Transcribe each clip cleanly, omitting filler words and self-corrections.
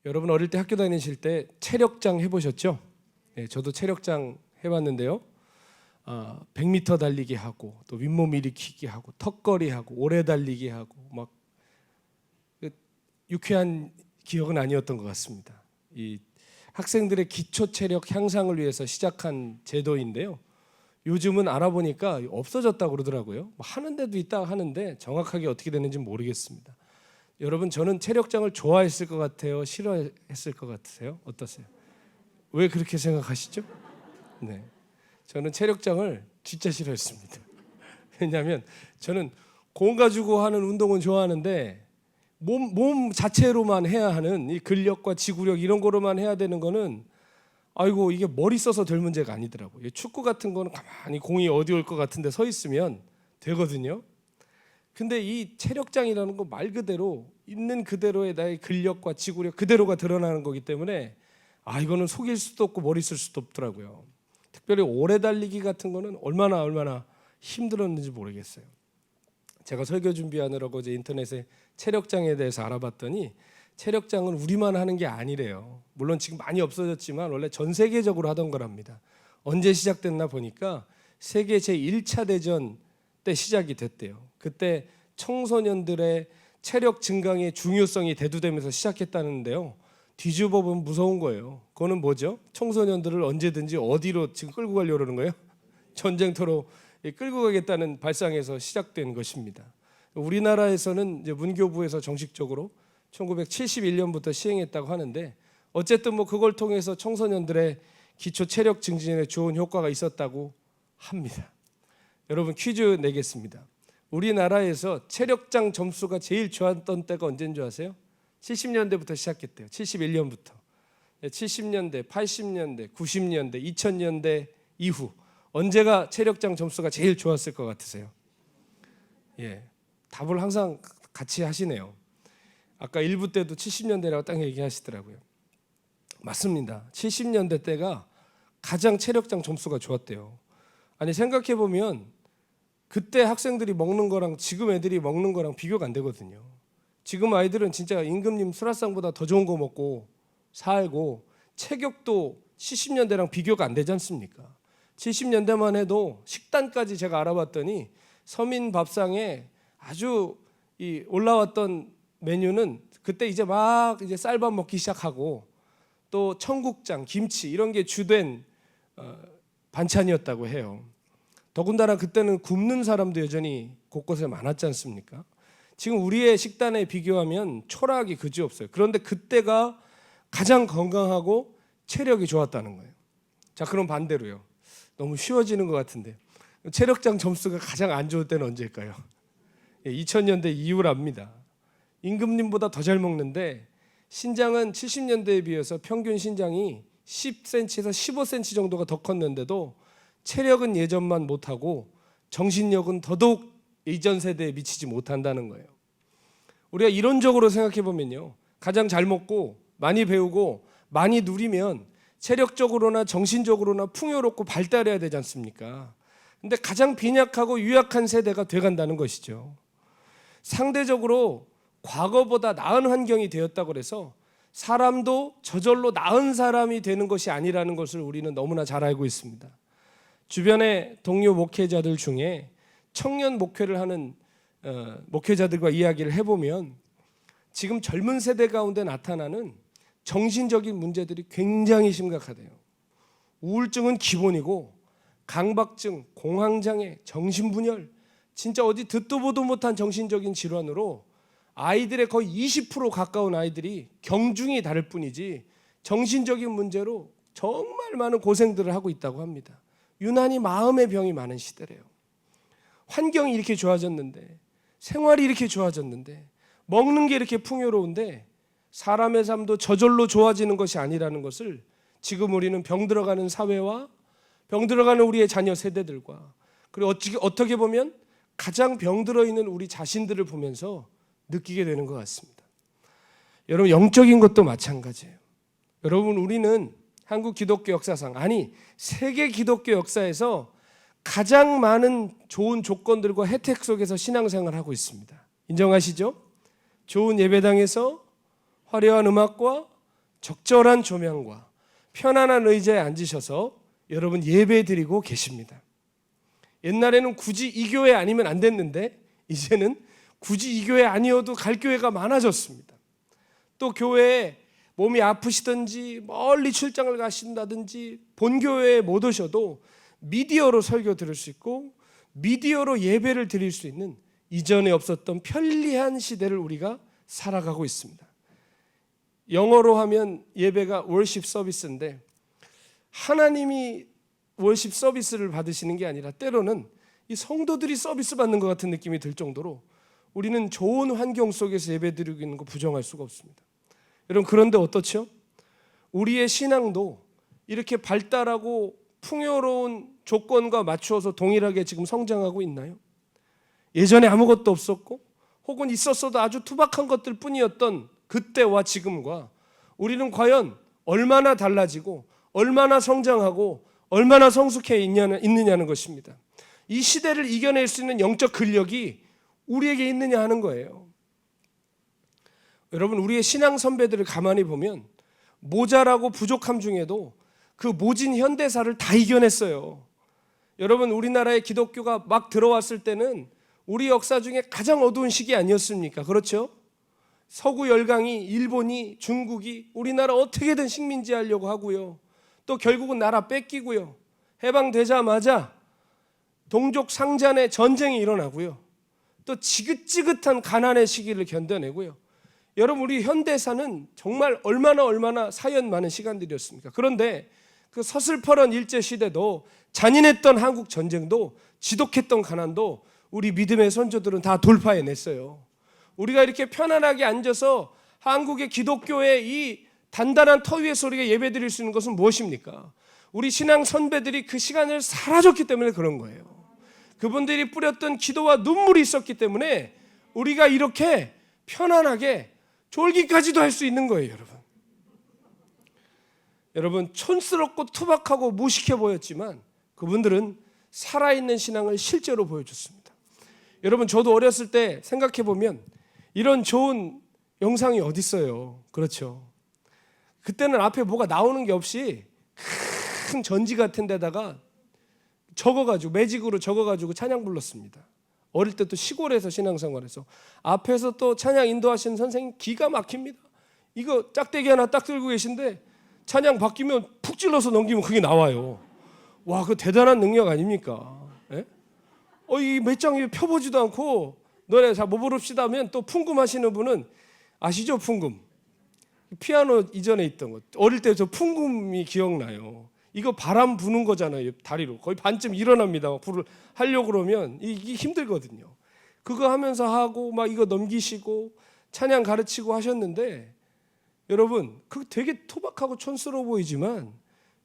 여러분 어릴 때 학교 다니실 때 체력장 해보셨죠? 네, 저도 체력장 해봤는데요. 100m 달리기 하고 또 윗몸 일으키기 하고 턱걸이 하고 오래 달리기 하고 막 유쾌한 기억은 아니었던 것 같습니다. 이 학생들의 기초 체력 향상을 위해서 시작한 제도인데요. 요즘은 알아보니까 없어졌다고 그러더라고요. 뭐 하는 데도 있다 하는데 정확하게 어떻게 되는지 모르겠습니다. 여러분 저는 체력장을 좋아했을 것 같아요? 싫어했을 것 같으세요? 어떠세요? 왜 그렇게 생각하시죠? 네, 저는 체력장을 진짜 싫어했습니다. 왜냐하면 저는 공 가지고 하는 운동은 좋아하는데 몸 자체로만 해야 하는 이 근력과 지구력 이런 거로만 해야 되는 거는 아이고 이게 머리 써서 될 문제가 아니더라고요. 축구 같은 거는 가만히 공이 어디 올 것 같은데 서 있으면 되거든요. 근데 이 체력장이라는 거 말 그대로 있는 그대로의 나의 근력과 지구력 그대로가 드러나는 거기 때문에 이거는 속일 수도 없고 머리 쓸 수도 없더라고요. 특별히 오래 달리기 같은 거는 얼마나 힘들었는지 모르겠어요. 제가 설교 준비하느라고 이제 인터넷에 체력장에 대해서 알아봤더니 체력장은 우리만 하는 게 아니래요. 물론 지금 많이 없어졌지만 원래 전 세계적으로 하던 거랍니다. 언제 시작됐나 보니까 세계 제1차 대전 때 시작이 됐대요. 그때 청소년들의 체력 증강의 중요성이 대두되면서 시작했다는데요. 뒤집어 보면 무서운 거예요. 그거는 뭐죠? 청소년들을 언제든지 어디로 지금 끌고 가려고 그러는 거예요? 전쟁터로 끌고 가겠다는 발상에서 시작된 것입니다. 우리나라에서는 이제 문교부에서 정식적으로 1971년부터 시행했다고 하는데 어쨌든 뭐 그걸 통해서 청소년들의 기초 체력 증진에 좋은 효과가 있었다고 합니다. 여러분 퀴즈 내겠습니다. 우리나라에서 체력장 점수가 제일 좋았던 때가 언제인 줄 아세요? 70년대부터 시작했대요. 71년부터. 70년대, 80년대, 90년대, 2000년대 이후 언제가 체력장 점수가 제일 좋았을 것 같으세요? 예, 답을 항상 같이 하시네요. 아까 1부 때도 70년대라고 딱 얘기하시더라고요. 맞습니다. 70년대 때가 가장 체력장 점수가 좋았대요. 아니 생각해 보면 그때 학생들이 먹는 거랑 지금 애들이 먹는 거랑 비교가 안 되거든요. 지금 아이들은 진짜 임금님 수라상보다 더 좋은 거 먹고 살고 체격도 70년대랑 비교가 안 되지 않습니까? 70년대만 해도 식단까지 제가 알아봤더니 서민 밥상에 아주 올라왔던 메뉴는 그때 이제 막 이제 쌀밥 먹기 시작하고 또 청국장, 김치 이런 게 주된 반찬이었다고 해요. 더군다나 그때는 굶는 사람도 여전히 곳곳에 많았지 않습니까? 지금 우리의 식단에 비교하면 초라하기 그지없어요. 그런데 그때가 가장 건강하고 체력이 좋았다는 거예요. 자, 그럼 반대로요. 너무 쉬워지는 것 같은데 체력장 점수가 가장 안 좋을 때는 언제일까요? 2000년대 이후랍니다. 임금님보다 더 잘 먹는데 신장은 70년대에 비해서 평균 신장이 10cm에서 15cm 정도가 더 컸는데도 체력은 예전만 못하고 정신력은 더더욱 이전 세대에 미치지 못한다는 거예요. 우리가 이론적으로 생각해 보면요, 가장 잘 먹고 많이 배우고 많이 누리면 체력적으로나 정신적으로나 풍요롭고 발달해야 되지 않습니까? 근데 가장 빈약하고 유약한 세대가 돼간다는 것이죠. 상대적으로 과거보다 나은 환경이 되었다고 해서 사람도 저절로 나은 사람이 되는 것이 아니라는 것을 우리는 너무나 잘 알고 있습니다. 주변의 동료 목회자들 중에 청년 목회를 하는 목회자들과 이야기를 해보면 지금 젊은 세대 가운데 나타나는 정신적인 문제들이 굉장히 심각하대요. 우울증은 기본이고 강박증, 공황장애, 정신분열, 진짜 어디 듣도 보도 못한 정신적인 질환으로 아이들의 거의 20% 가까운 아이들이 경중이 다를 뿐이지 정신적인 문제로 정말 많은 고생들을 하고 있다고 합니다. 유난히 마음의 병이 많은 시대래요. 환경이 이렇게 좋아졌는데, 생활이 이렇게 좋아졌는데, 먹는 게 이렇게 풍요로운데 사람의 삶도 저절로 좋아지는 것이 아니라는 것을 지금 우리는 병들어가는 사회와 병들어가는 우리의 자녀 세대들과 그리고 어떻게 보면 가장 병들어 있는 우리 자신들을 보면서 느끼게 되는 것 같습니다. 여러분 영적인 것도 마찬가지예요. 여러분 우리는 한국 기독교 역사상 아니 세계 기독교 역사에서 가장 많은 좋은 조건들과 혜택 속에서 신앙생활을 하고 있습니다. 인정하시죠? 좋은 예배당에서 화려한 음악과 적절한 조명과 편안한 의자에 앉으셔서 여러분 예배 드리고 계십니다. 옛날에는 굳이 이 교회 아니면 안 됐는데 이제는 굳이 이 교회 아니어도 갈 교회가 많아졌습니다. 또 교회에 몸이 아프시든지 멀리 출장을 가신다든지 본 교회에 못 오셔도 미디어로 설교 들을 수 있고 미디어로 예배를 드릴 수 있는 이전에 없었던 편리한 시대를 우리가 살아가고 있습니다. 영어로 하면 예배가 월십 서비스인데 하나님이 월십 서비스를 받으시는 게 아니라 때로는 이 성도들이 서비스 받는 것 같은 느낌이 들 정도로 우리는 좋은 환경 속에서 예배 드리고 있는 거 부정할 수가 없습니다. 여러분, 그런데 어떻죠? 우리의 신앙도 이렇게 발달하고 풍요로운 조건과 맞추어서 동일하게 지금 성장하고 있나요? 예전에 아무것도 없었고 혹은 있었어도 아주 투박한 것들 뿐이었던 그때와 지금과 우리는 과연 얼마나 달라지고 얼마나 성장하고 얼마나 성숙해 있느냐는 것입니다. 이 시대를 이겨낼 수 있는 영적 근력이 우리에게 있느냐 하는 거예요. 여러분, 우리의 신앙 선배들을 가만히 보면 모자라고 부족함 중에도 그 모진 현대사를 다 이겨냈어요. 여러분, 우리나라의 기독교가 막 들어왔을 때는 우리 역사 중에 가장 어두운 시기 아니었습니까? 그렇죠? 서구 열강이, 일본이, 중국이 우리나라 어떻게든 식민지하려고 하고요. 또 결국은 나라 뺏기고요. 해방되자마자 동족 상잔의 전쟁이 일어나고요. 또 지긋지긋한 가난의 시기를 견뎌내고요. 여러분, 우리 현대사는 정말 얼마나 사연 많은 시간들이었습니까? 그런데 그 서슬퍼런 일제시대도 잔인했던 한국 전쟁도 지독했던 가난도 우리 믿음의 선조들은 다 돌파해냈어요. 우리가 이렇게 편안하게 앉아서 한국의 기독교의 이 단단한 터 위에서 우리가 예배드릴 수 있는 것은 무엇입니까? 우리 신앙 선배들이 그 시간을 살아줬기 때문에 그런 거예요. 그분들이 뿌렸던 기도와 눈물이 있었기 때문에 우리가 이렇게 편안하게 졸기까지도 할 수 있는 거예요, 여러분. 여러분, 촌스럽고 투박하고 무식해 보였지만 그분들은 살아있는 신앙을 실제로 보여줬습니다. 여러분, 저도 어렸을 때 생각해 보면 이런 좋은 영상이 어디 있어요? 그렇죠. 그때는 앞에 뭐가 나오는 게 없이 큰 전지 같은 데다가 적어가지고 매직으로 적어가지고 찬양 불렀습니다. 어릴 때 또 시골에서 신앙생활해서 앞에서 또 찬양 인도하시는 선생님 기가 막힙니다. 이거 짝대기 하나 딱 들고 계신데 찬양 바뀌면 푹 찔러서 넘기면 그게 나와요. 와, 그 대단한 능력 아닙니까? 예? 이 몇 장 펴보지도 않고 너네 자 뭐 부릅시다 하면 또 풍금하시는 분은 아시죠? 풍금. 피아노 이전에 있던 것. 어릴 때 저 풍금이 기억나요. 이거 바람 부는 거잖아요. 다리로. 거의 반쯤 일어납니다. 불을 하려고 그러면 이게 힘들거든요. 그거 하면서 하고 막 이거 넘기시고 찬양 가르치고 하셨는데 여러분, 그 되게 토박하고 촌스러워 보이지만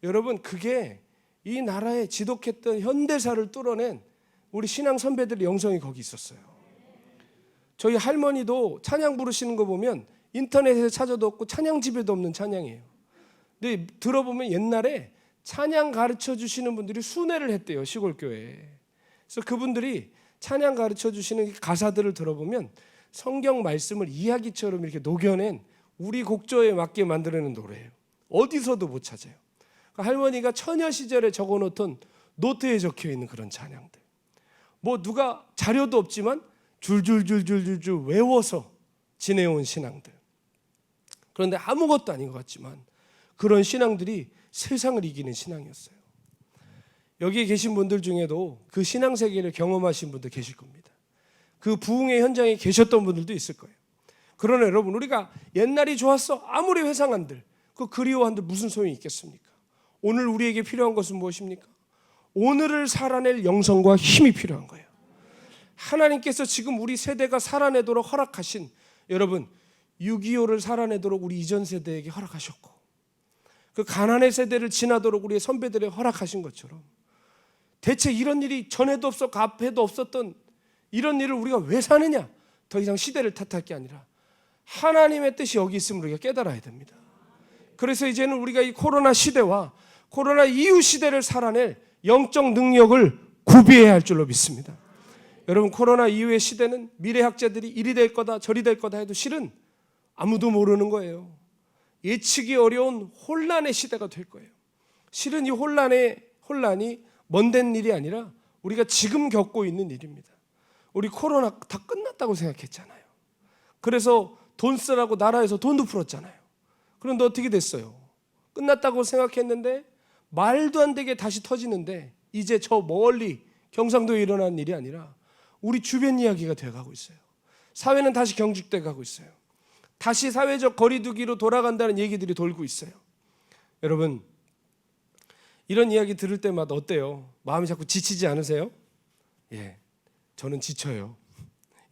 여러분, 그게 이 나라의 지독했던 현대사를 뚫어낸 우리 신앙 선배들의 영성이 거기 있었어요. 저희 할머니도 찬양 부르시는 거 보면 인터넷에 찾아도 없고 찬양집에도 없는 찬양이에요. 근데 들어보면 옛날에 찬양 가르쳐 주시는 분들이 순회를 했대요, 시골 교회에. 그래서 그분들이 찬양 가르쳐 주시는 가사들을 들어보면 성경 말씀을 이야기처럼 이렇게 녹여낸 우리 곡조에 맞게 만들어낸 노래예요. 어디서도 못 찾아요. 할머니가 처녀 시절에 적어놓던 노트에 적혀있는 그런 찬양들. 뭐 누가 자료도 없지만 줄줄줄줄줄줄 외워서 지내온 신앙들. 그런데 아무것도 아닌 것 같지만 그런 신앙들이 세상을 이기는 신앙이었어요. 여기에 계신 분들 중에도 그 신앙 세계를 경험하신 분들 계실 겁니다. 그 부흥의 현장에 계셨던 분들도 있을 거예요. 그러나 여러분, 우리가 옛날이 좋았어 아무리 회상한들 그 그리워한들 무슨 소용이 있겠습니까? 오늘 우리에게 필요한 것은 무엇입니까? 오늘을 살아낼 영성과 힘이 필요한 거예요. 하나님께서 지금 우리 세대가 살아내도록 허락하신, 여러분 6.25를 살아내도록 우리 이전 세대에게 허락하셨고 그 가난의 세대를 지나도록 우리의 선배들에게 허락하신 것처럼 대체 이런 일이 전에도 없었고 앞에도 없었던 이런 일을 우리가 왜 사느냐? 더 이상 시대를 탓할 게 아니라 하나님의 뜻이 여기 있음을 우리가 깨달아야 됩니다. 그래서 이제는 우리가 이 코로나 시대와 코로나 이후 시대를 살아낼 영적 능력을 구비해야 할 줄로 믿습니다. 여러분, 코로나 이후의 시대는 미래학자들이 이리 될 거다 저리 될 거다 해도 실은 아무도 모르는 거예요. 예측이 어려운 혼란의 시대가 될 거예요. 실은 이 혼란이 먼된 일이 아니라 우리가 지금 겪고 있는 일입니다. 우리 코로나 다 끝났다고 생각했잖아요. 그래서 돈 쓰라고 나라에서 돈도 풀었잖아요. 그런데 어떻게 됐어요? 끝났다고 생각했는데 말도 안 되게 다시 터지는데 이제 저 멀리 경상도에 일어난 일이 아니라 우리 주변 이야기가 되어가고 있어요. 사회는 다시 경직돼 가고 있어요. 다시 사회적 거리두기로 돌아간다는 얘기들이 돌고 있어요. 여러분, 이런 이야기 들을 때마다 어때요? 마음이 자꾸 지치지 않으세요? 예, 저는 지쳐요.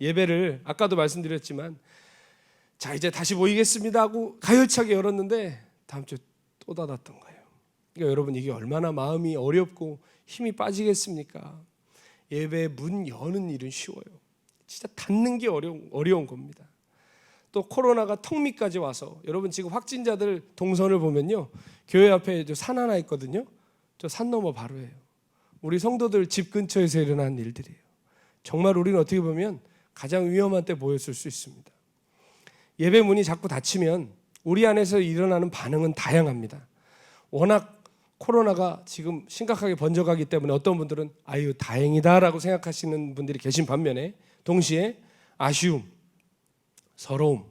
예배를 아까도 말씀드렸지만 자 이제 다시 모이겠습니다 하고 가열차게 열었는데 다음 주에 또 닫았던 거예요. 그러니까 여러분, 이게 얼마나 마음이 어렵고 힘이 빠지겠습니까? 예배 문 여는 일은 쉬워요. 진짜 닫는 게 어려운 겁니다. 또 코로나가 턱밑까지 와서 여러분 지금 확진자들 동선을 보면요, 교회 앞에 산 하나 있거든요. 저 산 너머 바로예요. 우리 성도들 집 근처에서 일어난 일들이에요. 정말 우리는 어떻게 보면 가장 위험한 때 보였을 수 있습니다. 예배 문이 자꾸 닫히면 우리 안에서 일어나는 반응은 다양합니다. 워낙 코로나가 지금 심각하게 번져가기 때문에 어떤 분들은 아유 다행이다라고 생각하시는 분들이 계신 반면에 동시에 아쉬움, 서러움,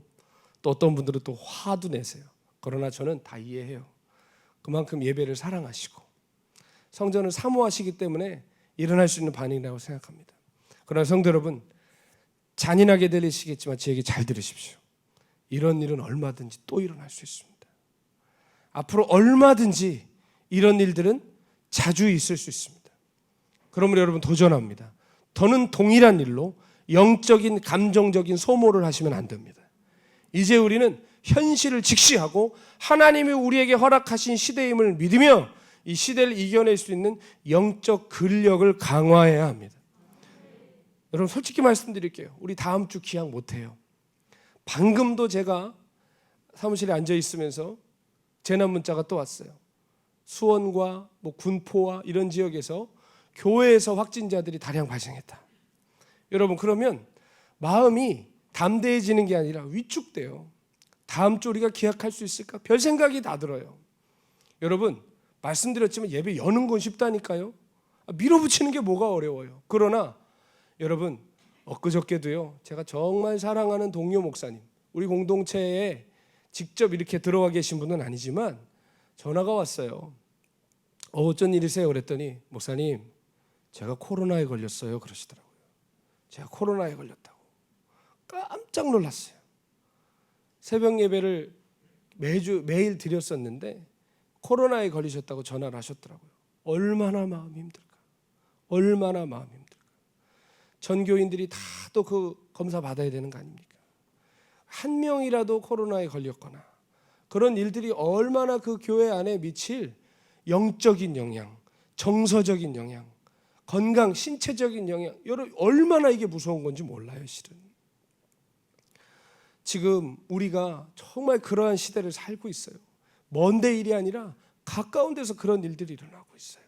또 어떤 분들은 또 화도 내세요. 그러나 저는 다 이해해요. 그만큼 예배를 사랑하시고 성전을 사모하시기 때문에 일어날 수 있는 반응이라고 생각합니다. 그러나 성도 여러분, 잔인하게 들리시겠지만 제 얘기 잘 들으십시오. 이런 일은 얼마든지 또 일어날 수 있습니다. 앞으로 얼마든지 이런 일들은 자주 있을 수 있습니다. 그러므로 여러분 도전합니다. 더는 동일한 일로 영적인 감정적인 소모를 하시면 안 됩니다. 이제 우리는 현실을 직시하고 하나님이 우리에게 허락하신 시대임을 믿으며 이 시대를 이겨낼 수 있는 영적 근력을 강화해야 합니다. 여러분 솔직히 말씀드릴게요. 우리 다음 주 기약 못해요. 방금도 제가 사무실에 앉아 있으면서 재난 문자가 또 왔어요. 수원과 군포와 이런 지역에서 교회에서 확진자들이 다량 발생했다. 여러분 그러면 마음이 담대해지는 게 아니라 위축돼요. 다음 주 우리가 기약할 수 있을까? 별 생각이 다 들어요. 여러분 말씀드렸지만 예배 여는 건 쉽다니까요. 밀어붙이는 게 뭐가 어려워요. 그러나 여러분 엊그저께도요, 제가 정말 사랑하는 동료 목사님, 우리 공동체에 직접 이렇게 들어와 계신 분은 아니지만 전화가 왔어요. 어쩐 일이세요? 그랬더니 목사님 제가 코로나에 걸렸어요 그러시더라고요. 제가 코로나에 걸렸다고. 깜짝 놀랐어요. 새벽 예배를 매일 드렸었는데 코로나에 걸리셨다고 전화를 하셨더라고요. 얼마나 마음이 힘들까. 얼마나 마음이 힘들까. 전교인들이 다 또 그 검사 받아야 되는 거 아닙니까? 한 명이라도 코로나에 걸렸거나 그런 일들이 얼마나 그 교회 안에 미칠 영적인 영향, 정서적인 영향, 건강, 신체적인 영향, 여러분 얼마나 이게 무서운 건지 몰라요, 실은. 지금 우리가 정말 그러한 시대를 살고 있어요. 먼데 일이 아니라 가까운 데서 그런 일들이 일어나고 있어요.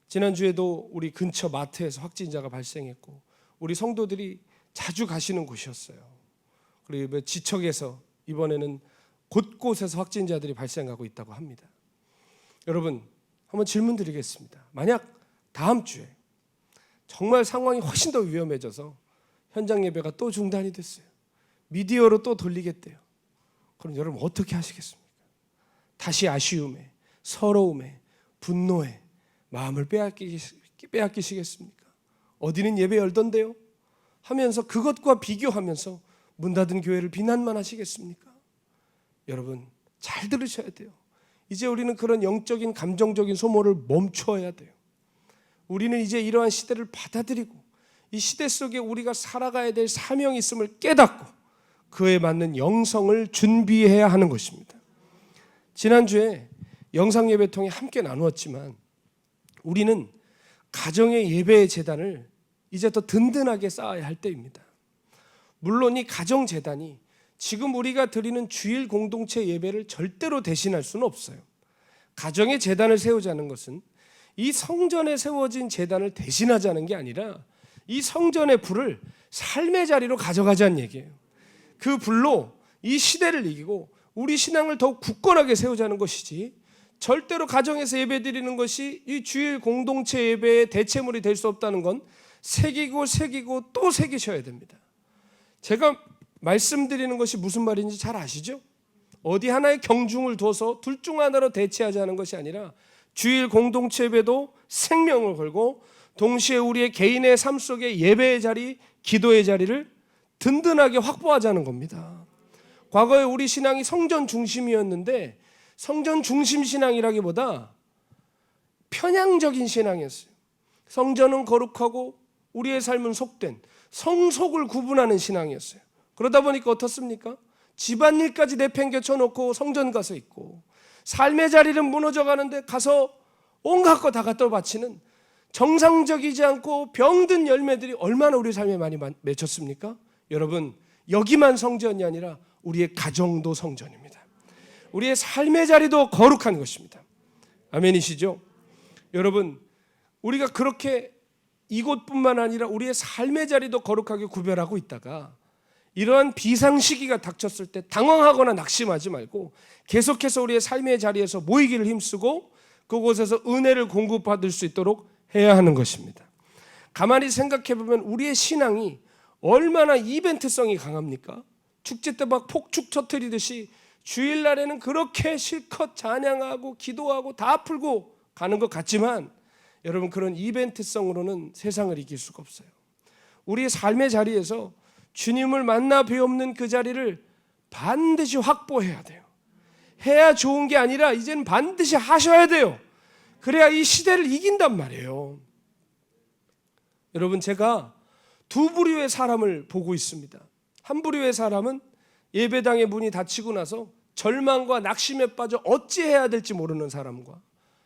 지난주에도 우리 근처 마트에서 확진자가 발생했고 우리 성도들이 자주 가시는 곳이었어요. 그리고 지척에서 이번에는 곳곳에서 확진자들이 발생하고 있다고 합니다. 여러분 한번 질문 드리겠습니다. 만약 다음 주에 정말 상황이 훨씬 더 위험해져서 현장 예배가 또 중단이 됐어요. 미디어로 또 돌리겠대요. 그럼 여러분 어떻게 하시겠습니까? 다시 아쉬움에, 서러움에, 분노에 마음을 빼앗기시겠습니까? 어디는 예배 열던데요? 하면서 그것과 비교하면서 문 닫은 교회를 비난만 하시겠습니까? 여러분 잘 들으셔야 돼요. 이제 우리는 그런 영적인 감정적인 소모를 멈춰야 돼요. 우리는 이제 이러한 시대를 받아들이고 이 시대 속에 우리가 살아가야 될 사명이 있음을 깨닫고 그에 맞는 영성을 준비해야 하는 것입니다. 지난주에 영상 예배 통해 함께 나누었지만 우리는 가정의 예배의 재단을 이제 더 든든하게 쌓아야 할 때입니다. 물론 이 가정 재단이 지금 우리가 드리는 주일 공동체 예배를 절대로 대신할 수는 없어요. 가정의 재단을 세우자는 것은 이 성전에 세워진 재단을 대신하자는 게 아니라 이 성전의 불을 삶의 자리로 가져가자는 얘기예요. 그 불로 이 시대를 이기고 우리 신앙을 더욱 굳건하게 세우자는 것이지, 절대로 가정에서 예배드리는 것이 이 주일 공동체 예배의 대체물이 될 수 없다는 건 새기고 또 새기셔야 됩니다. 제가 말씀드리는 것이 무슨 말인지 잘 아시죠? 어디 하나의 경중을 둬서 둘 중 하나로 대체하자는 것이 아니라 주일 공동체 예배도 생명을 걸고 동시에 우리의 개인의 삶 속에 예배의 자리, 기도의 자리를 든든하게 확보하자는 겁니다. 과거에 우리 신앙이 성전 중심이었는데 성전 중심 신앙이라기보다 편향적인 신앙이었어요. 성전은 거룩하고 우리의 삶은 속된, 성속을 구분하는 신앙이었어요. 그러다 보니까 어떻습니까? 집안일까지 내팽개쳐 놓고 성전 가서 있고, 삶의 자리는 무너져 가는데 가서 온갖 거 다 갖다 바치는 정상적이지 않고 병든 열매들이 얼마나 우리 삶에 많이 맺혔습니까? 여러분, 여기만 성전이 아니라 우리의 가정도 성전입니다. 우리의 삶의 자리도 거룩한 것입니다. 아멘이시죠? 여러분, 우리가 그렇게 이곳뿐만 아니라 우리의 삶의 자리도 거룩하게 구별하고 있다가 이러한 비상시기가 닥쳤을 때 당황하거나 낙심하지 말고 계속해서 우리의 삶의 자리에서 모이기를 힘쓰고 그곳에서 은혜를 공급받을 수 있도록 해야 하는 것입니다. 가만히 생각해 보면 우리의 신앙이 얼마나 이벤트성이 강합니까? 축제 때 막 폭죽 터뜨리듯이 주일날에는 그렇게 실컷 찬양하고 기도하고 다 풀고 가는 것 같지만, 여러분, 그런 이벤트성으로는 세상을 이길 수가 없어요. 우리의 삶의 자리에서 주님을 만나 뵈없는 그 자리를 반드시 확보해야 돼요. 해야 좋은 게 아니라 이제는 반드시 하셔야 돼요. 그래야 이 시대를 이긴단 말이에요. 여러분, 제가 두 부류의 사람을 보고 있습니다. 한 부류의 사람은 예배당의 문이 닫히고 나서 절망과 낙심에 빠져 어찌해야 될지 모르는 사람과,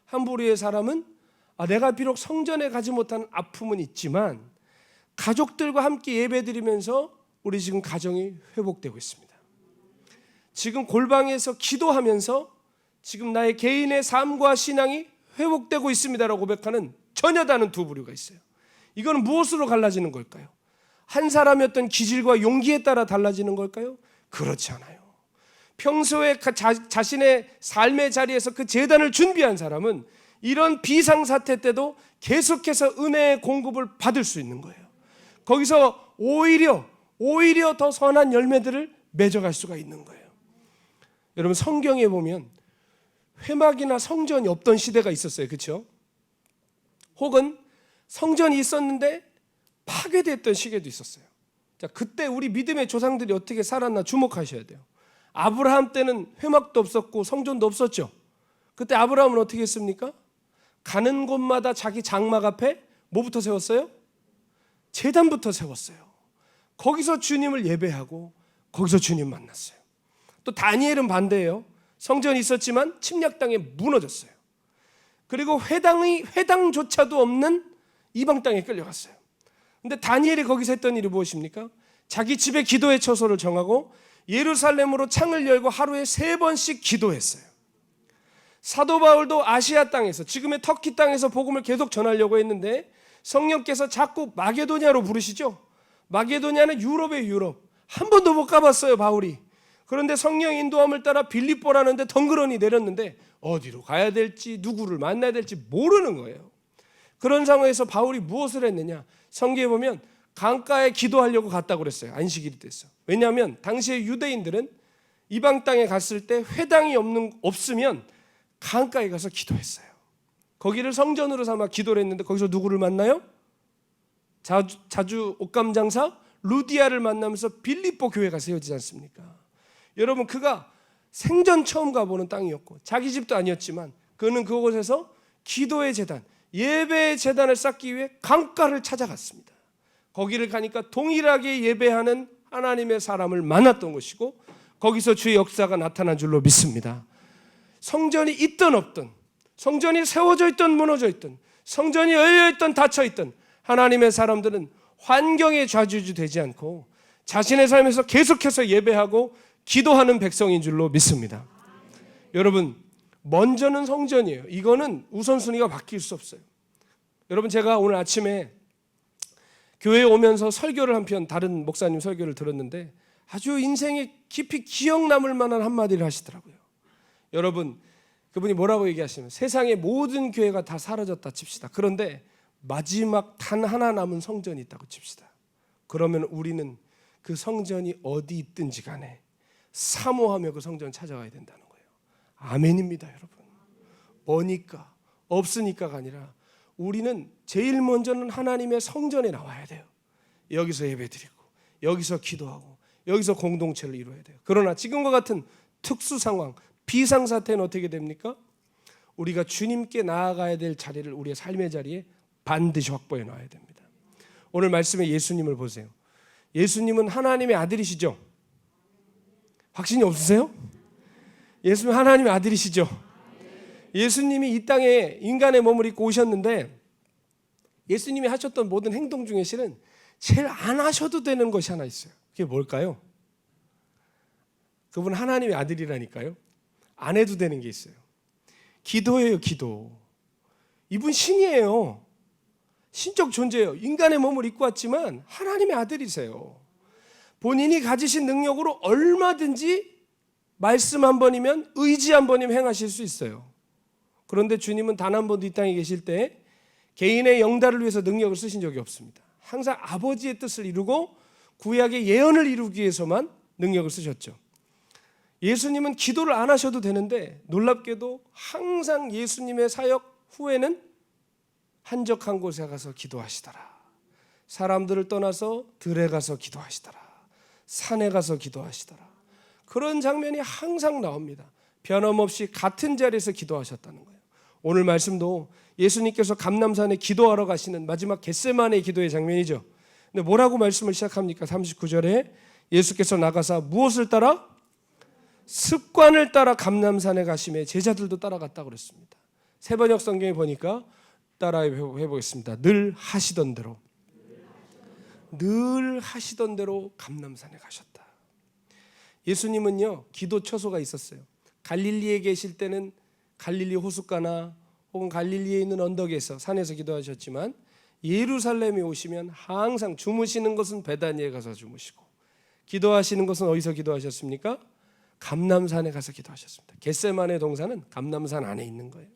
한 부류의 사람은 내가 비록 성전에 가지 못한 아픔은 있지만 가족들과 함께 예배드리면서 우리 지금 가정이 회복되고 있습니다. 지금 골방에서 기도하면서 지금 나의 개인의 삶과 신앙이 회복되고 있습니다라고 고백하는 전혀 다른 두 부류가 있어요. 이건 무엇으로 갈라지는 걸까요? 한 사람의 어떤 기질과 용기에 따라 달라지는 걸까요? 그렇지 않아요. 평소에 자신의 삶의 자리에서 그 제단을 준비한 사람은 이런 비상사태 때도 계속해서 은혜의 공급을 받을 수 있는 거예요. 거기서 오히려 더 선한 열매들을 맺어갈 수가 있는 거예요. 여러분, 성경에 보면 회막이나 성전이 없던 시대가 있었어요. 그렇죠? 혹은 성전이 있었는데 파괴됐던 시기도 있었어요. 자, 그때 우리 믿음의 조상들이 어떻게 살았나 주목하셔야 돼요. 아브라함 때는 회막도 없었고 성전도 없었죠. 그때 아브라함은 어떻게 했습니까? 가는 곳마다 자기 장막 앞에 뭐부터 세웠어요? 제단부터 세웠어요. 거기서 주님을 예배하고 거기서 주님 만났어요. 또 다니엘은 반대예요. 성전이 있었지만 침략당에 무너졌어요. 그리고 회당조차도 없는 이방 땅에 끌려갔어요. 근데 다니엘이 거기서 했던 일이 무엇입니까? 자기 집에 기도의 처소를 정하고 예루살렘으로 창을 열고 하루에 3번씩 기도했어요. 사도 바울도 아시아 땅에서, 지금의 터키 땅에서 복음을 계속 전하려고 했는데 성령께서 자꾸 마게도냐로 부르시죠. 마게도냐는 유럽의 유럽. 한 번도 못 가봤어요, 바울이. 그런데 성령 인도함을 따라 빌립보라는 데 덩그러니 내렸는데 어디로 가야 될지, 누구를 만나야 될지 모르는 거예요. 그런 상황에서 바울이 무엇을 했느냐? 성경에 보면 강가에 기도하려고 갔다고 그랬어요. 안식일이 됐어. 왜냐하면 당시에 유대인들은 이방 땅에 갔을 때 회당이 없으면 강가에 가서 기도했어요. 거기를 성전으로 삼아 기도를 했는데 거기서 누구를 만나요? 자주 옷감 장사 루디아를 만나면서 빌립보 교회가 세워지지 않습니까? 여러분, 그가 생전 처음 가보는 땅이었고 자기 집도 아니었지만 그는 그곳에서 기도의 제단, 예배의 제단을 쌓기 위해 강가를 찾아갔습니다. 거기를 가니까 동일하게 예배하는 하나님의 사람을 만났던 것이고 거기서 주의 역사가 나타난 줄로 믿습니다. 성전이 있든 없든, 성전이 세워져 있든 무너져 있든, 성전이 열려 있든 닫혀 있든 하나님의 사람들은 환경에 좌지우지되지 않고 자신의 삶에서 계속해서 예배하고 기도하는 백성인 줄로 믿습니다. 여러분, 먼저는 성전이에요. 이거는 우선순위가 바뀔 수 없어요. 여러분, 제가 오늘 아침에 교회에 오면서 설교를 한편 다른 목사님 설교를 들었는데 아주 인생에 깊이 기억 남을 만한 한마디를 하시더라고요. 여러분, 그분이 뭐라고 얘기하시면 세상의 모든 교회가 다 사라졌다 칩시다. 그런데 마지막 단 하나 남은 성전이 있다고 칩시다. 그러면 우리는 그 성전이 어디 있든지 간에 사모하며 그 성전 찾아가야 된다는 거예요. 아멘입니다, 여러분. 뭐니까 없으니까가 아니라 우리는 제일 먼저는 하나님의 성전에 나와야 돼요. 여기서 예배드리고 여기서 기도하고 여기서 공동체를 이루어야 돼요. 그러나 지금과 같은 특수 상황, 비상사태는 어떻게 됩니까? 우리가 주님께 나아가야 될 자리를 우리의 삶의 자리에 반드시 확보해 놔야 됩니다. 오늘 말씀에 예수님을 보세요. 예수님은 하나님의 아들이시죠? 확신이 없으세요? 예수님 하나님의 아들이시죠? 예수님이 이 땅에 인간의 몸을 입고 오셨는데 예수님이 하셨던 모든 행동 중에 실은 제일 안 하셔도 되는 것이 하나 있어요. 그게 뭘까요? 그분 하나님의 아들이라니까요. 안 해도 되는 게 있어요. 기도예요, 기도. 이분 신이에요. 신적 존재예요. 인간의 몸을 입고 왔지만 하나님의 아들이세요. 본인이 가지신 능력으로 얼마든지 말씀 한 번이면 의지 한 번이면 행하실 수 있어요. 그런데 주님은 단 한 번도 이 땅에 계실 때 개인의 영달을 위해서 능력을 쓰신 적이 없습니다. 항상 아버지의 뜻을 이루고 구약의 예언을 이루기 위해서만 능력을 쓰셨죠. 예수님은 기도를 안 하셔도 되는데 놀랍게도 항상 예수님의 사역 후에는 한적한 곳에 가서 기도하시더라. 사람들을 떠나서 들에 가서 기도하시더라. 산에 가서 기도하시더라. 그런 장면이 항상 나옵니다. 변함없이 같은 자리에서 기도하셨다는 거예요. 오늘 말씀도 예수님께서 감람산에 기도하러 가시는 마지막 겟세마네 기도의 장면이죠. 근데 뭐라고 말씀을 시작합니까? 39절에 예수께서 나가사 무엇을 따라? 습관을 따라 감람산에 가심에 제자들도 따라갔다고 그랬습니다. 세번역 성경에 보니까 따라해 보겠습니다. 늘 하시던 대로 감람산에 가셨다. 예수님은요 기도 처소가 있었어요. 갈릴리에 계실 때는 갈릴리 호숫가나 혹은 갈릴리에 있는 언덕에서 산에서 기도하셨지만 예루살렘에 오시면 항상 주무시는 것은 베다니에 가서 주무시고 기도하시는 것은 어디서 기도하셨습니까? 감람산에 가서 기도하셨습니다. 겟세마네 동산은 감람산 안에 있는 거예요.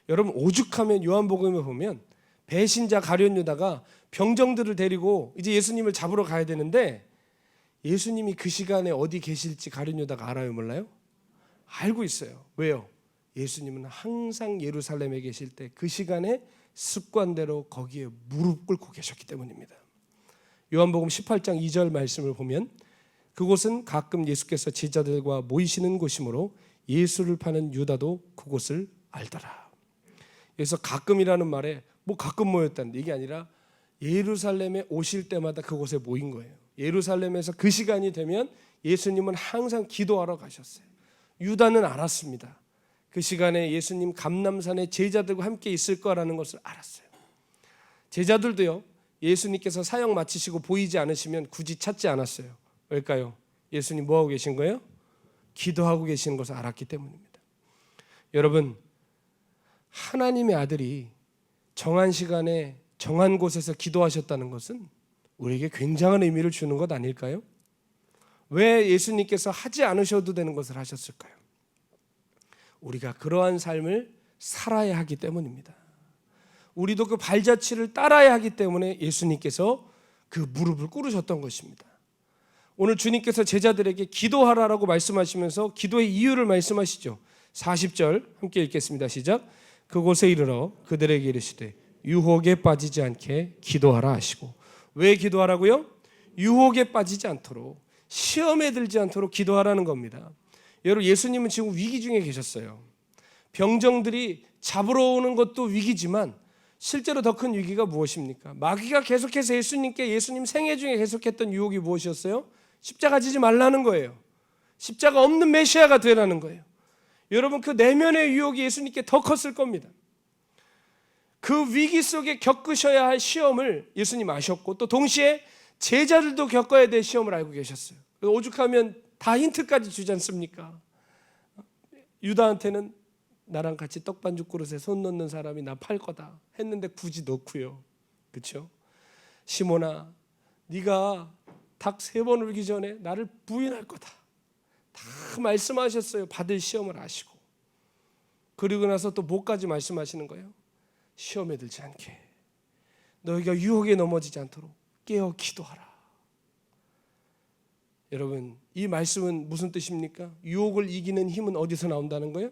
여러분 오죽하면 요한복음에 보면 배신자 가룟 유다가 병정들을 데리고 이제 예수님을 잡으러 가야 되는데 예수님이 그 시간에 어디 계실지 가룟 유다가 알아요, 몰라요? 알고 있어요. 왜요? 예수님은 항상 예루살렘에 계실 때 그 시간에 습관대로 거기에 무릎 꿇고 계셨기 때문입니다. 요한복음 18장 2절 말씀을 보면 그곳은 가끔 예수께서 제자들과 모이시는 곳이므로 예수를 파는 유다도 그곳을 알더라. 그래서 가끔이라는 말에 뭐 가끔 모였다는 얘기 아니라 예루살렘에 오실 때마다 그곳에 모인 거예요. 예루살렘에서 그 시간이 되면 예수님은 항상 기도하러 가셨어요. 유다는 알았습니다. 그 시간에 예수님 감람산에 제자들과 함께 있을 거라는 것을 알았어요. 제자들도요 예수님께서 사역 마치시고 보이지 않으시면 굳이 찾지 않았어요. 왜일까요? 예수님 뭐하고 계신 거예요? 기도하고 계시는 것을 알았기 때문입니다. 여러분 하나님의 아들이 정한 시간에 정한 곳에서 기도하셨다는 것은 우리에게 굉장한 의미를 주는 것 아닐까요? 왜 예수님께서 하지 않으셔도 되는 것을 하셨을까요? 우리가 그러한 삶을 살아야 하기 때문입니다. 우리도 그 발자취를 따라야 하기 때문에 예수님께서 그 무릎을 꿇으셨던 것입니다. 오늘 주님께서 제자들에게 기도하라라고 말씀하시면서 기도의 이유를 말씀하시죠. 40절 함께 읽겠습니다. 시작. 그곳에 이르러 그들에게 이르시되 유혹에 빠지지 않게 기도하라 하시고. 왜 기도하라고요? 유혹에 빠지지 않도록, 시험에 들지 않도록 기도하라는 겁니다. 여러분 예수님은 지금 위기 중에 계셨어요. 병정들이 잡으러 오는 것도 위기지만 실제로 더 큰 위기가 무엇입니까? 마귀가 계속해서 예수님 생애 중에 계속했던 유혹이 무엇이었어요? 십자가 지지 말라는 거예요. 십자가 없는 메시아가 되라는 거예요. 여러분 그 내면의 유혹이 예수님께 더 컸을 겁니다. 그 위기 속에 겪으셔야 할 시험을 예수님 아셨고 또 동시에 제자들도 겪어야 될 시험을 알고 계셨어요. 오죽하면 다 힌트까지 주지 않습니까? 유다한테는 나랑 같이 떡반죽 그릇에 손 넣는 사람이 나 팔 거다 했는데 굳이 넣고요. 그렇죠? 시몬아 네가 닭 3번 울기 전에 나를 부인할 거다. 다 말씀하셨어요. 받을 시험을 아시고. 그리고 나서 또 뭐까지 말씀하시는 거예요? 시험에 들지 않게, 너희가 유혹에 넘어지지 않도록 깨어 기도하라. 여러분, 이 말씀은 무슨 뜻입니까? 유혹을 이기는 힘은 어디서 나온다는 거예요?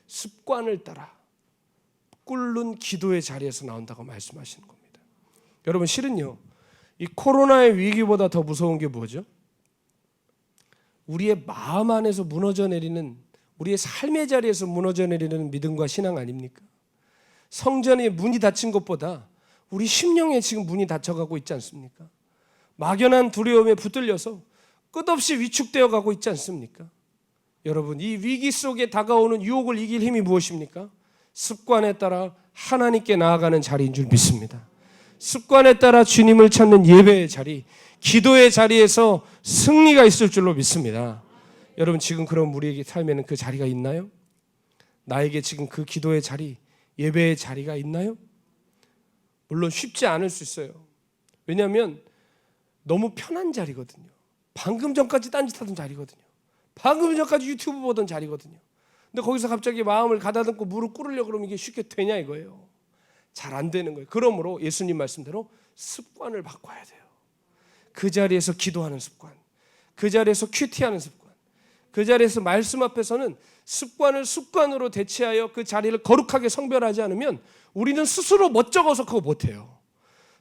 습관을 따라 꿇는 기도의 자리에서 나온다고 말씀하시는 겁니다. 여러분, 실은요, 이 코로나의 위기보다 더 무서운 게 뭐죠? 우리의 마음 안에서 무너져 내리는, 우리의 삶의 자리에서 무너져 내리는 믿음과 신앙 아닙니까? 성전의 문이 닫힌 것보다 우리 심령에 지금 문이 닫혀가고 있지 않습니까? 막연한 두려움에 붙들려서 끝없이 위축되어 가고 있지 않습니까? 여러분, 이 위기 속에 다가오는 유혹을 이길 힘이 무엇입니까? 습관에 따라 하나님께 나아가는 자리인 줄 믿습니다. 습관에 따라 주님을 찾는 예배의 자리, 기도의 자리에서 승리가 있을 줄로 믿습니다. 여러분, 지금 그럼 우리에게 삶에는 그 자리가 있나요? 나에게 지금 그 기도의 자리, 예배의 자리가 있나요? 물론 쉽지 않을 수 있어요. 왜냐하면 너무 편한 자리거든요. 방금 전까지 딴짓하던 자리거든요. 방금 전까지 유튜브 보던 자리거든요. 근데 거기서 갑자기 마음을 가다듬고 무릎 꿇으려고 그러면 이게 쉽게 되냐 이거예요. 잘 안 되는 거예요. 그러므로 예수님 말씀대로 습관을 바꿔야 돼요. 그 자리에서 기도하는 습관, 그 자리에서 큐티하는 습관, 그 자리에서 말씀 앞에서는 습관을 습관으로 대체하여 그 자리를 거룩하게 성별하지 않으면 우리는 스스로 멋쩍어서 그거 못해요.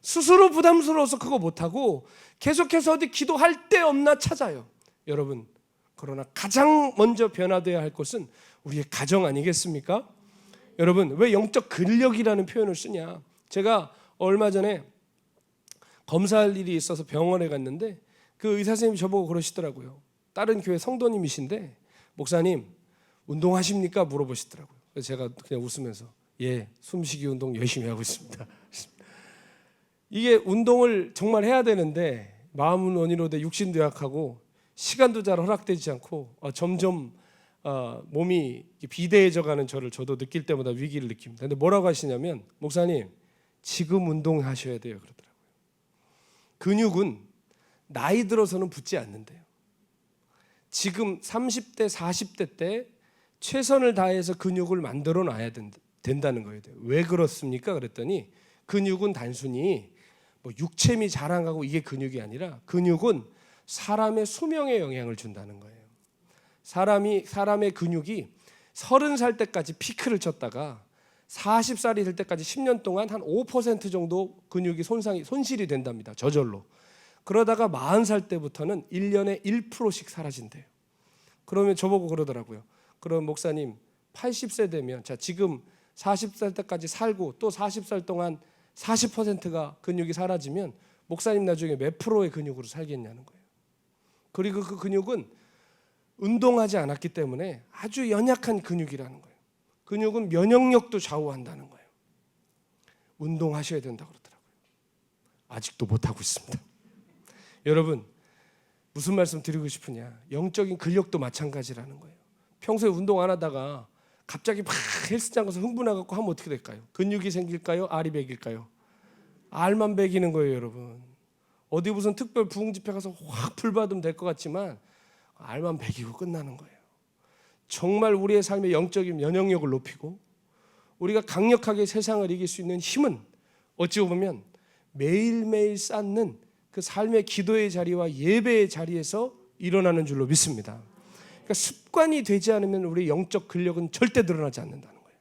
스스로 부담스러워서 그거 못하고 계속해서 어디 기도할 데 없나 찾아요. 여러분, 그러나 가장 먼저 변화되어야 할 것은 우리의 가정 아니겠습니까? 여러분, 왜 영적 근력이라는 표현을 쓰냐? 제가 얼마 전에 검사할 일이 있어서 병원에 갔는데 그 의사 선생님이 저보고 그러시더라고요. 다른 교회 성도님이신데, 목사님 운동하십니까? 물어보시더라고요. 그래서 제가 그냥 웃으면서 예, 숨쉬기 운동 열심히 하고 있습니다. 이게 운동을 정말 해야 되는데 마음은 원이로 돼 육신도 약하고 시간도 잘 허락되지 않고 점점 몸이 비대해져가는 저도 느낄 때마다 위기를 느낍니다. 근데 뭐라고 하시냐면, 목사님 지금 운동하셔야 돼요 그러더라고요. 근육은 나이 들어서는 붙지 않는데요. 지금 30대 40대 때 최선을 다해서 근육을 만들어 놔야 된다는 거예요. 왜 그렇습니까? 그랬더니 근육은 단순히 뭐 육체미 자랑하고 이게 근육이 아니라, 근육은 사람의 수명에 영향을 준다는 거예요. 사람의 근육이 30살 때까지 피크를 쳤다가 40살이 될 때까지 10년 동안 한 5% 정도 근육이 손실이 된답니다. 저절로. 그러다가 40살 때부터는 1년에 1%씩 사라진대요. 그러면 저보고 그러더라고요. 그럼 목사님 80세 되면, 자 지금 40살 때까지 살고 또 40살 동안 40%가 근육이 사라지면 목사님 나중에 몇 프로의 근육으로 살겠냐는 거예요. 그리고 그 근육은 운동하지 않았기 때문에 아주 연약한 근육이라는 거예요. 근육은 면역력도 좌우한다는 거예요. 운동하셔야 된다고 그러더라고요. 아직도 못하고 있습니다. 여러분, 무슨 말씀 드리고 싶으냐, 영적인 근력도 마찬가지라는 거예요. 평소에 운동 안 하다가 갑자기 막 헬스장 가서 흥분해갖고 하면 어떻게 될까요? 근육이 생길까요? 알이 배길까요? 알만 배기는 거예요. 여러분, 어디 무슨 특별 부흥 집회 가서 확 불받으면 될 것 같지만 알만 배기고 끝나는 거예요. 정말 우리의 삶의 영적인 면역력을 높이고 우리가 강력하게 세상을 이길 수 있는 힘은 어찌 보면 매일매일 쌓는 그 삶의 기도의 자리와 예배의 자리에서 일어나는 줄로 믿습니다. 그러니까 습관이 되지 않으면 우리의 영적 근력은 절대 드러나지 않는다는 거예요.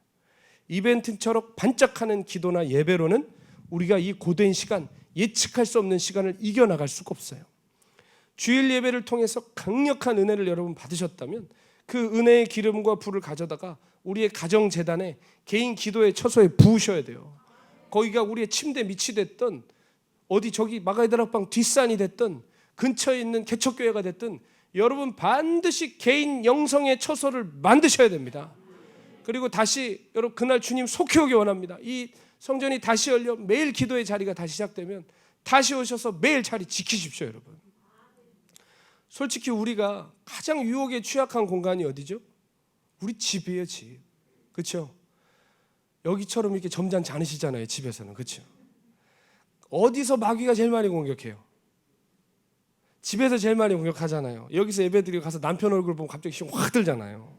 이벤트처럼 반짝하는 기도나 예배로는 우리가 이 고된 시간, 예측할 수 없는 시간을 이겨나갈 수가 없어요. 주일 예배를 통해서 강력한 은혜를 여러분 받으셨다면 그 은혜의 기름과 불을 가져다가 우리의 가정 재단에, 개인 기도의 처소에 부으셔야 돼요. 거기가 우리의 침대 밑이 됐든 어디 저기 마가이다락방 뒷산이 됐든 근처에 있는 개척교회가 됐든 여러분 반드시 개인 영성의 처소를 만드셔야 됩니다. 그리고 다시 여러분 그날 주님 속히 오기 원합니다. 이 성전이 다시 열려 매일 기도의 자리가 다시 시작되면 다시 오셔서 매일 자리 지키십시오. 여러분, 솔직히 우리가 가장 유혹에 취약한 공간이 어디죠? 우리 집이에요. 집. 그렇죠? 여기처럼 이렇게 점잖지 않으시잖아요. 집에서는. 그렇죠? 어디서 마귀가 제일 많이 공격해요? 집에서 제일 많이 공격하잖아요. 여기서 예배드리고 가서 남편 얼굴 보면 갑자기 힘 확 들잖아요.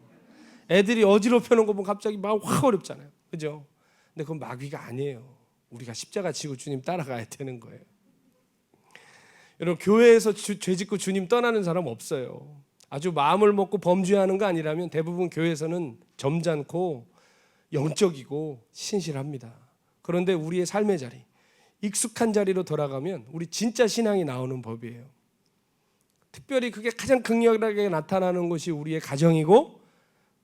애들이 어지럽혀 놓은 거 보면 갑자기 마음 확 어렵잖아요. 그죠? 근데 그건 마귀가 아니에요. 우리가 십자가 지고 주님 따라가야 되는 거예요. 여러분, 교회에서 죄 짓고 주님 떠나는 사람 없어요. 아주 마음을 먹고 범죄하는 거 아니라면 대부분 교회에서는 점잖고 영적이고 신실합니다. 그런데 우리의 삶의 자리, 익숙한 자리로 돌아가면 우리 진짜 신앙이 나오는 법이에요. 특별히 그게 가장 극렬하게 나타나는 것이 우리의 가정이고,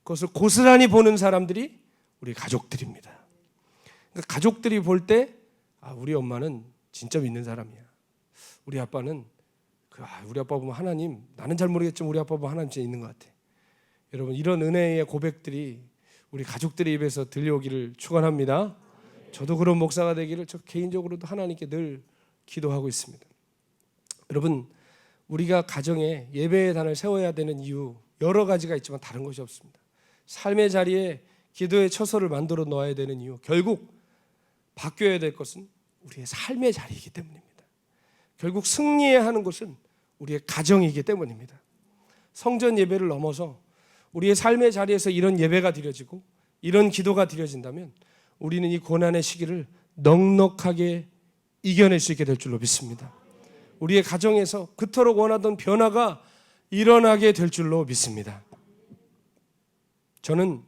그것을 고스란히 보는 사람들이 우리 가족들입니다. 그러니까 가족들이 볼 때 우리 엄마는 진짜 믿는 사람이야. 우리 아빠는 우리 아빠 보면 하나님, 나는 잘 모르겠지만 우리 아빠 보면 하나님 진짜 있는 것 같아. 여러분, 이런 은혜의 고백들이 우리 가족들의 입에서 들려오기를 축원합니다. 저도 그런 목사가 되기를 저 개인적으로도 하나님께 늘 기도하고 있습니다. 여러분, 우리가 가정에 예배의 단을 세워야 되는 이유 여러 가지가 있지만 다른 것이 없습니다. 삶의 자리에 기도의 처소를 만들어 놓아야 되는 이유, 결국 바뀌어야 될 것은 우리의 삶의 자리이기 때문입니다. 결국 승리해야 하는 것은 우리의 가정이기 때문입니다. 성전 예배를 넘어서 우리의 삶의 자리에서 이런 예배가 드려지고 이런 기도가 드려진다면 우리는 이 고난의 시기를 넉넉하게 이겨낼 수 있게 될 줄로 믿습니다. 우리의 가정에서 그토록 원하던 변화가 일어나게 될 줄로 믿습니다. 저는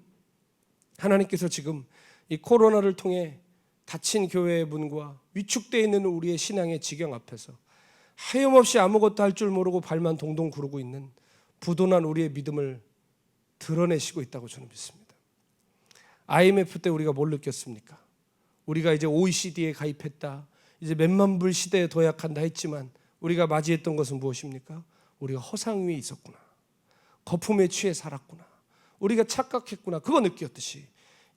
하나님께서 지금 이 코로나를 통해 닫힌 교회의 문과 위축되어 있는 우리의 신앙의 지경 앞에서 하염없이 아무것도 할 줄 모르고 발만 동동 구르고 있는 부도난 우리의 믿음을 드러내시고 있다고 저는 믿습니다. IMF 때 우리가 뭘 느꼈습니까? 우리가 이제 OECD에 가입했다, 이제 몇만 불 시대에 도약한다 했지만 우리가 맞이했던 것은 무엇입니까? 우리가 허상 위에 있었구나, 거품에 취해 살았구나, 우리가 착각했구나, 그거 느꼈듯이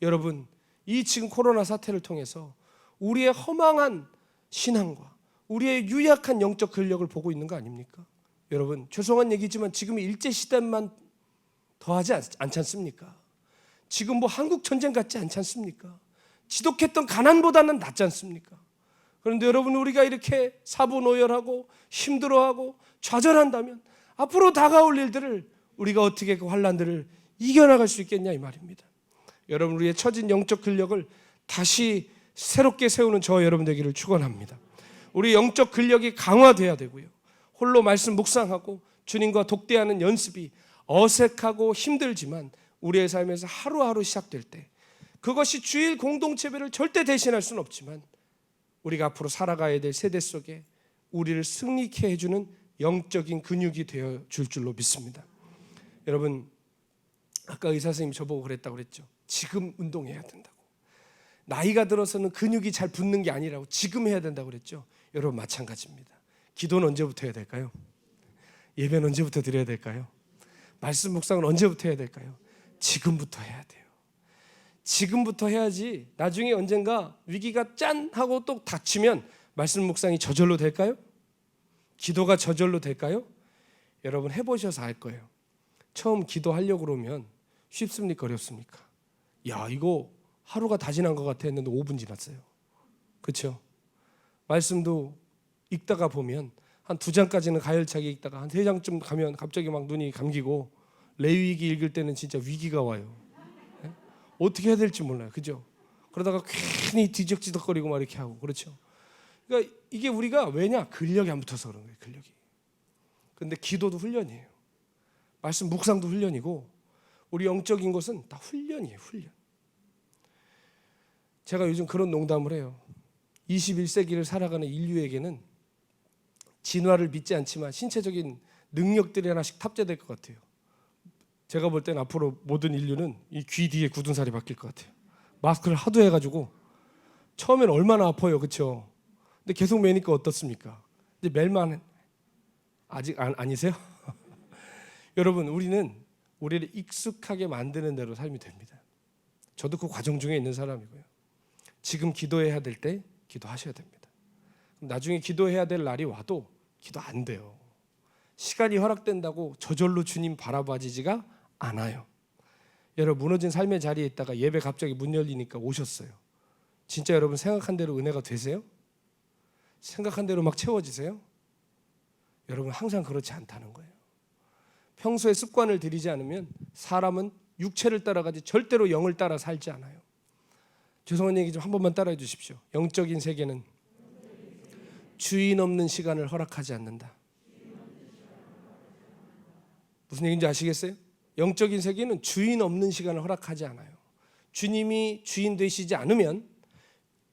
여러분, 이 지금 코로나 사태를 통해서 우리의 허망한 신앙과 우리의 유약한 영적 근력을 보고 있는 거 아닙니까? 여러분, 죄송한 얘기지만 지금 일제시대만 더하지 않지 않습니까? 지금 뭐 한국 전쟁 같지 않지 않습니까? 지독했던 가난보다는 낫지 않습니까? 그런데 여러분, 우리가 이렇게 사부노열하고 힘들어하고 좌절한다면 앞으로 다가올 일들을 우리가 어떻게 그 환난들을 이겨나갈 수 있겠냐 이 말입니다. 여러분, 우리의 처진 영적 근력을 다시 새롭게 세우는 저 여러분 되기를 축원합니다. 우리 영적 근력이 강화돼야 되고요. 홀로 말씀 묵상하고 주님과 독대하는 연습이 어색하고 힘들지만 우리의 삶에서 하루하루 시작될 때 그것이 주일 공동체배를 절대 대신할 수는 없지만 우리가 앞으로 살아가야 될 세대 속에 우리를 승리케 해주는 영적인 근육이 되어 줄 줄로 믿습니다. 여러분, 아까 의사 선생님이 저보고 그랬다고 그랬죠. 지금 운동해야 된다고. 나이가 들어서는 근육이 잘 붙는 게 아니라고 지금 해야 된다고 그랬죠. 여러분, 마찬가지입니다. 기도는 언제부터 해야 될까요? 예배는 언제부터 드려야 될까요? 말씀 묵상은 언제부터 해야 될까요? 지금부터 해야 돼요. 지금부터 해야지 나중에 언젠가 위기가 짠 하고 또 닥치면 말씀 묵상이 저절로 될까요? 기도가 저절로 될까요? 여러분, 해보셔서 알 거예요. 처음 기도하려고 그러면 쉽습니까? 어렵습니까? 야, 이거 하루가 다 지난 것 같아 했는데 5분 지났어요. 그렇죠? 말씀도 읽다가 보면 한 2장까지는 가열차게 읽다가 한 3장쯤 가면 갑자기 막 눈이 감기고 레위기 읽을 때는 진짜 위기가 와요. 네? 어떻게 해야 될지 몰라요. 그죠? 그러다가 괜히 뒤적지덕거리고 막 이렇게 하고, 그렇죠? 그러니까 이게 우리가 왜냐? 근력이 안 붙어서 그런 거예요. 근력이. 근데 기도도 훈련이에요. 말씀 묵상도 훈련이고 우리 영적인 것은 다 훈련이에요. 훈련. 제가 요즘 그런 농담을 해요. 21세기를 살아가는 인류에게는 진화를 믿지 않지만 신체적인 능력들이 하나씩 탑재될 것 같아요. 제가 볼 때는 앞으로 모든 인류는 이 귀 뒤에 굳은 살이 바뀔 것 같아요. 마스크를 하도 해가지고 처음엔 얼마나 아파요, 그렇죠? 근데 계속 매니까 어떻습니까? 이제 멜만 아직 아니세요? 여러분, 우리를 익숙하게 만드는 대로 삶이 됩니다. 저도 그 과정 중에 있는 사람이고요. 지금 기도해야 될 때 기도하셔야 됩니다. 나중에 기도해야 될 날이 와도 기도 안 돼요. 시간이 허락된다고 저절로 주님 바라봐지지가 않아요. 여러분, 무너진 삶의 자리에 있다가 예배 갑자기 문 열리니까 오셨어요. 진짜 여러분 생각한 대로 은혜가 되세요? 생각한 대로 막 채워지세요? 여러분 항상 그렇지 않다는 거예요. 평소에 습관을 들이지 않으면 사람은 육체를 따라가지 절대로 영을 따라 살지 않아요. 죄송한 얘기 좀 한 번만 따라해 주십시오. 영적인 세계는 주인 없는 시간을 허락하지 않는다. 무슨 얘기인지 아시겠어요? 영적인 세계는 주인 없는 시간을 허락하지 않아요. 주님이 주인 되시지 않으면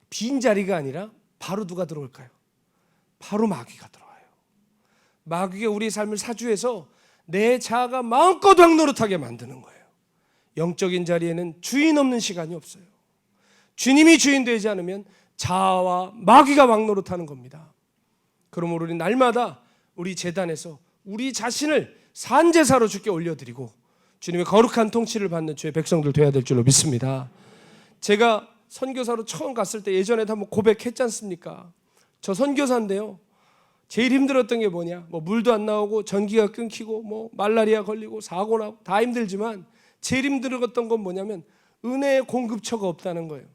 빈자리가 아니라 바로 누가 들어올까요? 바로 마귀가 들어와요. 마귀가 우리의 삶을 사주해서 내 자아가 마음껏 왕노릇하게 만드는 거예요. 영적인 자리에는 주인 없는 시간이 없어요. 주님이 주인 되지 않으면 자아와 마귀가 왕노릇하는 겁니다. 그러므로 우리 날마다 우리 제단에서 우리 자신을 산제사로 주께 올려드리고 주님의 거룩한 통치를 받는 주의 백성들 되어야 될 줄로 믿습니다. 제가 선교사로 처음 갔을 때 예전에도 한번 고백했지 않습니까? 저 선교사인데요, 제일 힘들었던 게 뭐냐? 물도 안 나오고 전기가 끊기고 말라리아 걸리고 사고 나고 다 힘들지만 제일 힘들었던 건 뭐냐면 은혜의 공급처가 없다는 거예요.